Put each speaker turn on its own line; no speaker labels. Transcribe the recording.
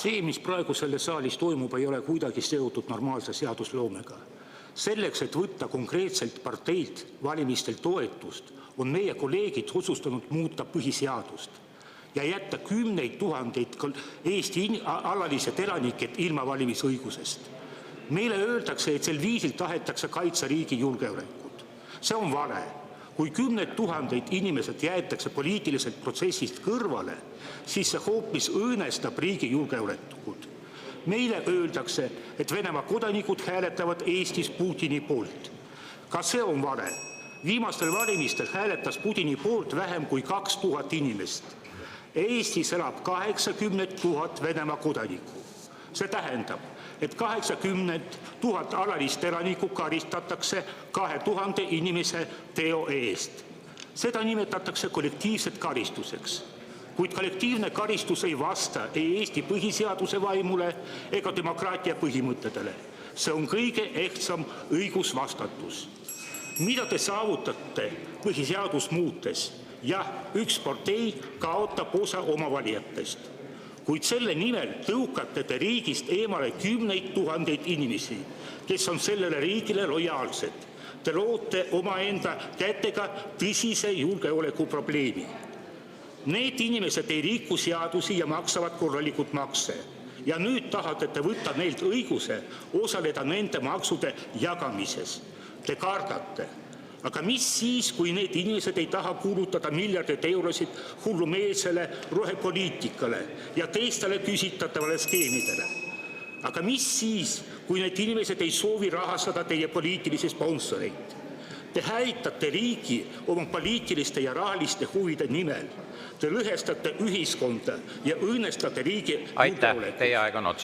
See, mis praegu selles saalis toimub, ei ole kuidagi seotud normaalse seadusloomega. Selleks, et võtta konkreetselt parteilt valimistel toetust, on meie kolleegid otsustanud muuta põhiseadust ja jätta kümneid tuhandeid Eesti alalised elanikud ilma valimisõigusest. Meile öeldakse, et sel viisil tahetakse kaitsta riigi julgeolekut. See on vale. Kui kümned tuhanded inimesed jäetakse poliitilisest protsessist kõrvale, siis see hoopis õõnestab riigi julgeolekut. Meile öeldakse, et Venemaa kodanikud hääletavad Eestis Putini poolt. Ka see on vale. Viimastel valimistel hääletas Putini poolt vähem kui 2000 inimest. Eestis elab 80 000 Venemaa kodanikku. See tähendab, et 80 000 alalist elanikku karistatakse 2000 inimese teo eest. Seda nimetatakse kollektiivseks karistuseks. Kuid kollektiivne karistus ei vasta ei Eesti põhiseaduse vaimule ega demokraatia põhimõtetele. See on kõige ehtsam õigusvastatus. Mida te saavutate põhiseadust muutes? Jah, üks partei kaotab osa oma valijatest. Kuid selle nimel tõukate te riigist eemale kümneid tuhandeid inimesi, kes on sellele riigile lojaalsed. Te loote omaenda kätega tõsise julgeolekuprobleemi. Need inimesed ei riku seadusi ja maksavad korralikult makse. Ja nüüd tahate te võtta neilt õiguse osaleda nende maksude jagamises. Te kardate. Aga mis siis, kui need inimesed ei taha kulutada miljardeid eurosid hullumeelsele rohepoliitikale ja teistele küsitavale skeemidele? Aga mis siis, kui need inimesed ei soovi rahastada teie poliitilisi sponsoreid? Te hävitate riigi oma poliitiliste ja rahaliste huvide nimel. Te lõhestate ühiskonda ja õõnestate riigi julgeolekut.
Aitäh, teie aeg on otsas.